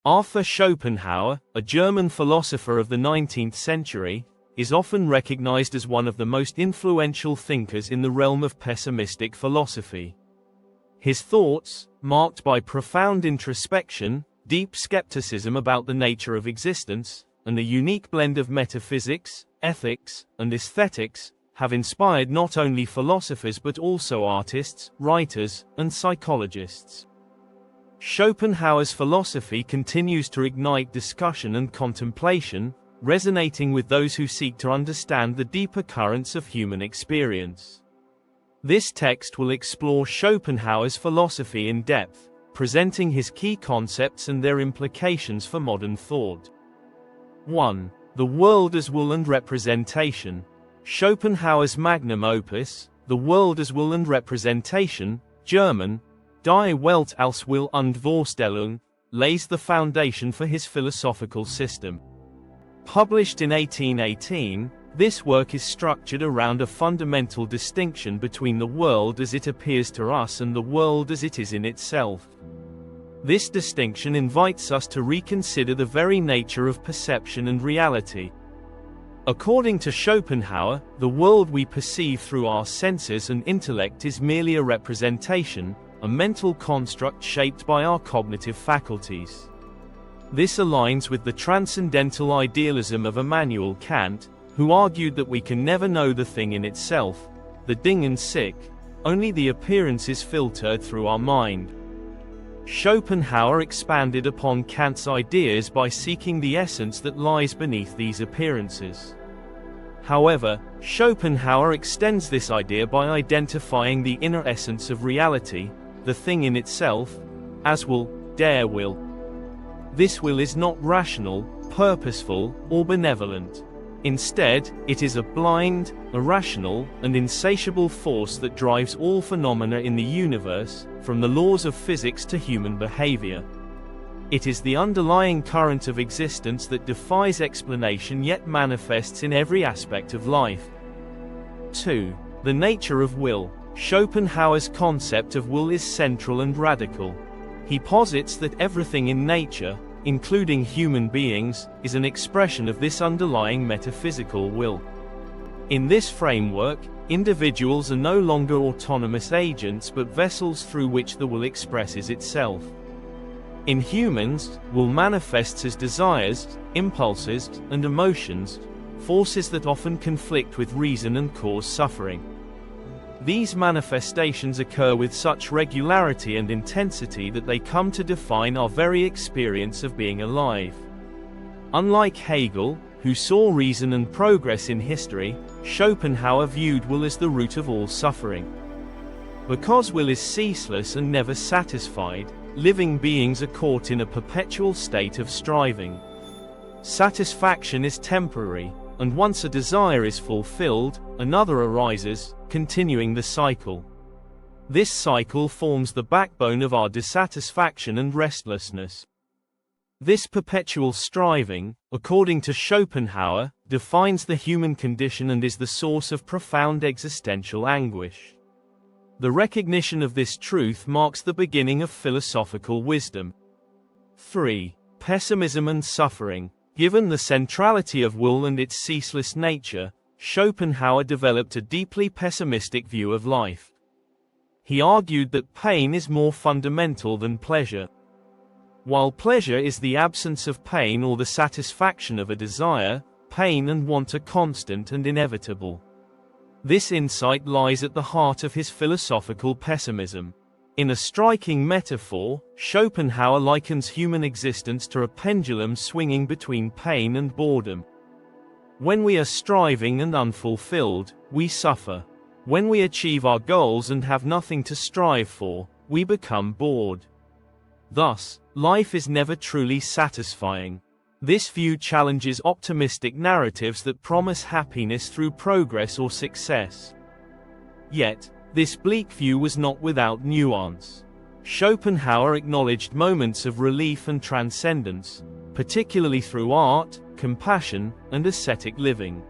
Arthur Schopenhauer, a German philosopher of the 19th century, is often recognized as one of the most influential thinkers in the realm of pessimistic philosophy. His thoughts, marked by profound introspection, deep skepticism about the nature of existence, and a unique blend of metaphysics, ethics, and aesthetics, have inspired not only philosophers but also artists, writers, and psychologists. Schopenhauer's philosophy continues to ignite discussion and contemplation, resonating with those who seek to understand the deeper currents of human experience. This text will explore Schopenhauer's philosophy in depth, presenting his key concepts and their implications for modern thought. 1. The world as will and representation. Schopenhauer's magnum opus, The World as Will and Representation, German, Die Welt als Will und Vorstellung, lays the foundation for his philosophical system. Published in 1818, this work is structured around a fundamental distinction between the world as it appears to us and the world as it is in itself. This distinction invites us to reconsider the very nature of perception and reality. According to Schopenhauer, the world we perceive through our senses and intellect is merely a representation, a mental construct shaped by our cognitive faculties. This aligns with the transcendental idealism of Immanuel Kant, who argued that we can never know the thing in itself, the Ding an sich, only the appearance is filtered through our mind. Schopenhauer expanded upon Kant's ideas by seeking the essence that lies beneath these appearances. However, Schopenhauer extends this idea by identifying the inner essence of reality, the thing in itself, as will, der will. This will is not rational, purposeful, or benevolent. Instead, it is a blind, irrational, and insatiable force that drives all phenomena in the universe, from the laws of physics to human behavior. It is the underlying current of existence that defies explanation yet manifests in every aspect of life. 2. The nature of will. Schopenhauer's concept of will is central and radical. He posits that everything in nature, including human beings, is an expression of this underlying metaphysical will. In this framework, individuals are no longer autonomous agents but vessels through which the will expresses itself. In humans, will manifests as desires, impulses, and emotions, forces that often conflict with reason and cause suffering. These manifestations occur with such regularity and intensity that they come to define our very experience of being alive. Unlike Hegel, who saw reason and progress in history, Schopenhauer viewed will as the root of all suffering. Because will is ceaseless and never satisfied, living beings are caught in a perpetual state of striving. Satisfaction is temporary, and once a desire is fulfilled, another arises, continuing the cycle. This cycle forms the backbone of our dissatisfaction and restlessness. This perpetual striving, according to Schopenhauer, defines the human condition and is the source of profound existential anguish. The recognition of this truth marks the beginning of philosophical wisdom. 3. Pessimism and suffering. Given the centrality of will and its ceaseless nature, Schopenhauer developed a deeply pessimistic view of life. He argued that pain is more fundamental than pleasure. While pleasure is the absence of pain or the satisfaction of a desire, pain and want are constant and inevitable. This insight lies at the heart of his philosophical pessimism. In a striking metaphor, Schopenhauer likens human existence to a pendulum swinging between pain and boredom. When we are striving and unfulfilled, we suffer. When we achieve our goals and have nothing to strive for, we become bored. Thus, life is never truly satisfying. This view challenges optimistic narratives that promise happiness through progress or success. Yet, this bleak view was not without nuance. Schopenhauer acknowledged moments of relief and transcendence, particularly through art, compassion, and ascetic living.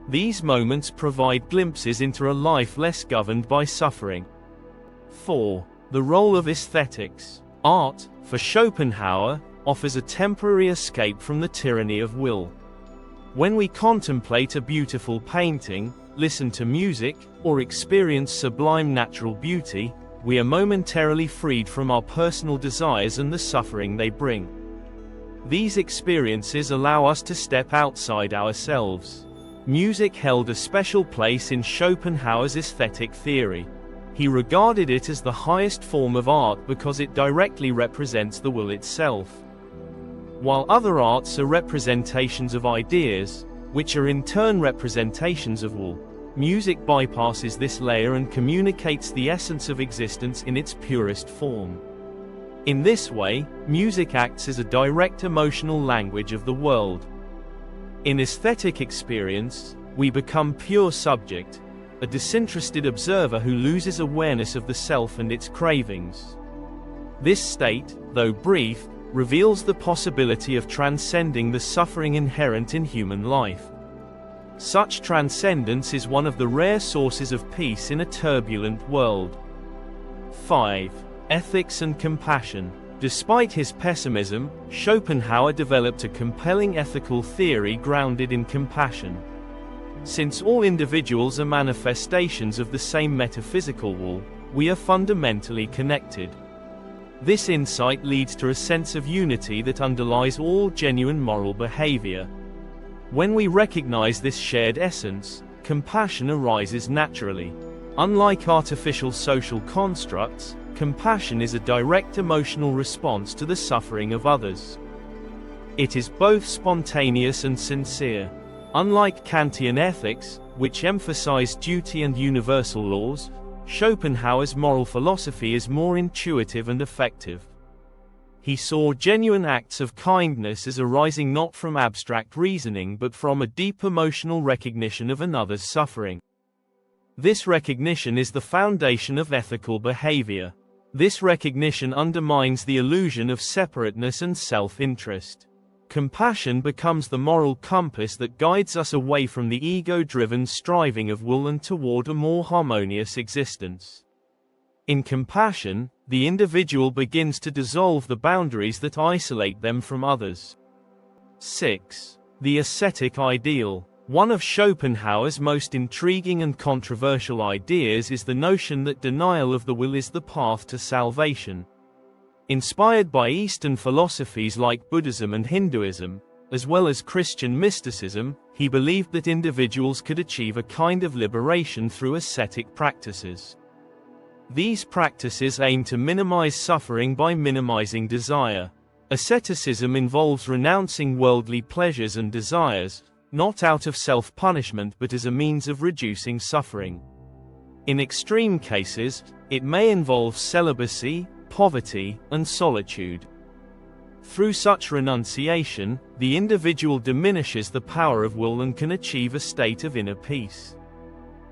These moments provide glimpses into a life less governed by suffering. 4. The role of aesthetics. Art, for Schopenhauer, offers a temporary escape from the tyranny of will. When we contemplate a beautiful painting, listen to music, or experience sublime natural beauty, we are momentarily freed from our personal desires and the suffering they bring. These experiences allow us to step outside ourselves. Music held a special place in Schopenhauer's aesthetic theory. He regarded it as the highest form of art because it directly represents the will itself. While other arts are representations of ideas, which are in turn representations of will, music bypasses this layer and communicates the essence of existence in its purest form. In this way, music acts as a direct emotional language of the world. In aesthetic experience, we become pure subject, a disinterested observer who loses awareness of the self and its cravings. This state, though brief, reveals the possibility of transcending the suffering inherent in human life. Such transcendence is one of the rare sources of peace in a turbulent world. 5. Ethics and compassion. Despite his pessimism, Schopenhauer developed a compelling ethical theory grounded in compassion. Since all individuals are manifestations of the same metaphysical will, we are fundamentally connected. This insight leads to a sense of unity that underlies all genuine moral behavior. When we recognize this shared essence, compassion arises naturally. Unlike artificial social constructs, compassion is a direct emotional response to the suffering of others. It is both spontaneous and sincere. Unlike Kantian ethics, which emphasize duty and universal laws, Schopenhauer's moral philosophy is more intuitive and effective. He saw genuine acts of kindness as arising not from abstract reasoning but from a deep emotional recognition of another's suffering. This recognition is the foundation of ethical behavior. This recognition undermines the illusion of separateness and self-interest. Compassion becomes the moral compass that guides us away from the ego-driven striving of will and toward a more harmonious existence. In compassion, the individual begins to dissolve the boundaries that isolate them from others. 6. The ascetic ideal. One of Schopenhauer's most intriguing and controversial ideas is the notion that denial of the will is the path to salvation. Inspired by Eastern philosophies like Buddhism and Hinduism, as well as Christian mysticism, he believed that individuals could achieve a kind of liberation through ascetic practices. These practices aim to minimize suffering by minimizing desire. Asceticism involves renouncing worldly pleasures and desires, not out of self-punishment but as a means of reducing suffering. In extreme cases, it may involve celibacy, poverty, and solitude. Through such renunciation, the individual diminishes the power of will and can achieve a state of inner peace.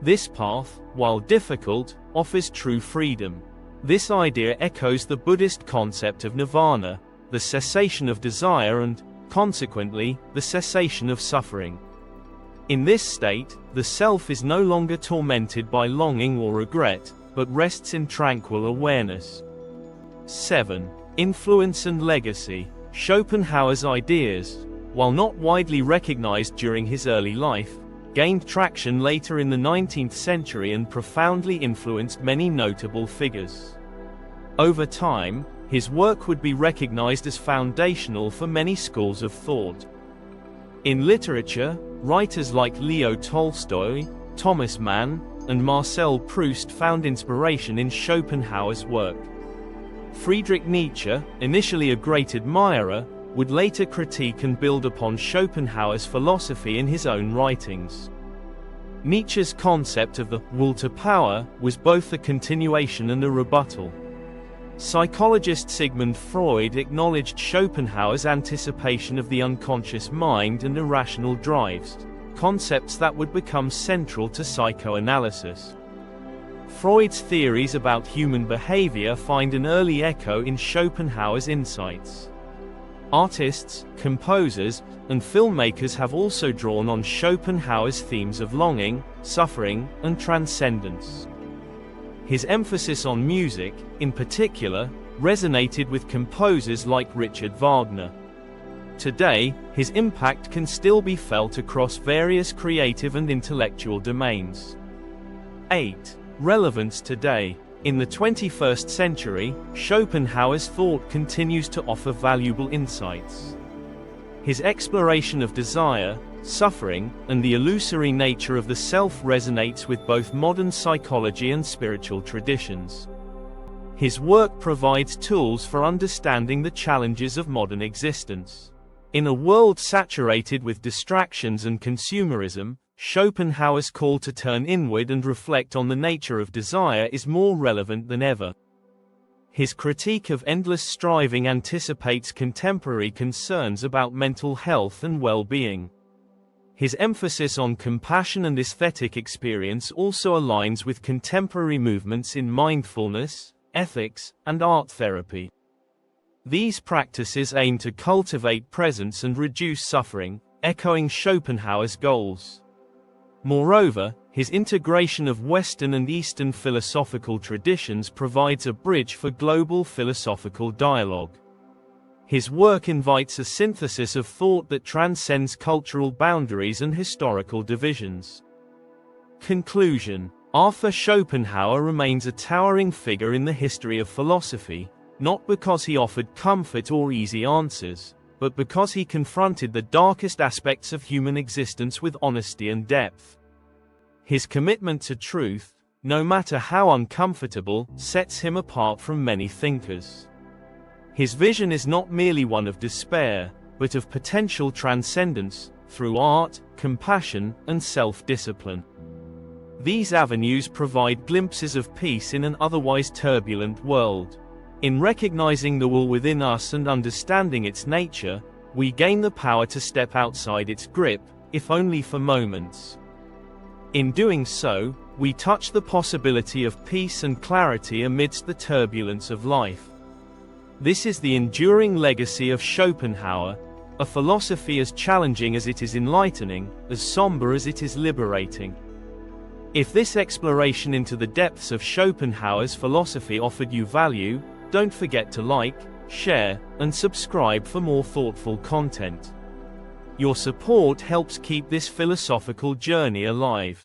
This path, while difficult, offers true freedom. This idea echoes the Buddhist concept of nirvana, the cessation of desire and, consequently, the cessation of suffering. In this state, the self is no longer tormented by longing or regret, but rests in tranquil awareness. 7. Influence and legacy. Schopenhauer's ideas, while not widely recognized during his early life, gained traction later in the 19th century and profoundly influenced many notable figures. Over time, his work would be recognized as foundational for many schools of thought. In literature, writers like Leo Tolstoy, Thomas Mann, and Marcel Proust found inspiration in Schopenhauer's work. Friedrich Nietzsche, initially a great admirer, would later critique and build upon Schopenhauer's philosophy in his own writings. Nietzsche's concept of the will to power was both a continuation and a rebuttal. Psychologist Sigmund Freud acknowledged Schopenhauer's anticipation of the unconscious mind and irrational drives, concepts that would become central to psychoanalysis. Freud's theories about human behavior find an early echo in Schopenhauer's insights. Artists, composers, and filmmakers have also drawn on Schopenhauer's themes of longing, suffering, and transcendence. His emphasis on music, in particular, resonated with composers like Richard Wagner. Today, his impact can still be felt across various creative and intellectual domains. 8. Relevance today. In the 21st century, Schopenhauer's thought continues to offer valuable insights. His exploration of desire, suffering, and the illusory nature of the self resonates with both modern psychology and spiritual traditions. His work provides tools for understanding the challenges of modern existence. In a world saturated with distractions and consumerism, Schopenhauer's call to turn inward and reflect on the nature of desire is more relevant than ever. His critique of endless striving anticipates contemporary concerns about mental health and well-being. His emphasis on compassion and aesthetic experience also aligns with contemporary movements in mindfulness, ethics, and art therapy. These practices aim to cultivate presence and reduce suffering, echoing Schopenhauer's goals. Moreover, his integration of Western and Eastern philosophical traditions provides a bridge for global philosophical dialogue. His work invites a synthesis of thought that transcends cultural boundaries and historical divisions. Conclusion. Arthur Schopenhauer remains a towering figure in the history of philosophy, not because he offered comfort or easy answers, but because he confronted the darkest aspects of human existence with honesty and depth. His commitment to truth, no matter how uncomfortable, sets him apart from many thinkers. His vision is not merely one of despair, but of potential transcendence, through art, compassion, and self-discipline. These avenues provide glimpses of peace in an otherwise turbulent world. In recognizing the will within us and understanding its nature, we gain the power to step outside its grip, if only for moments. In doing so, we touch the possibility of peace and clarity amidst the turbulence of life. This is the enduring legacy of Schopenhauer, a philosophy as challenging as it is enlightening, as somber as it is liberating. If this exploration into the depths of Schopenhauer's philosophy offered you value, don't forget to like, share, and subscribe for more thoughtful content. Your support helps keep this philosophical journey alive.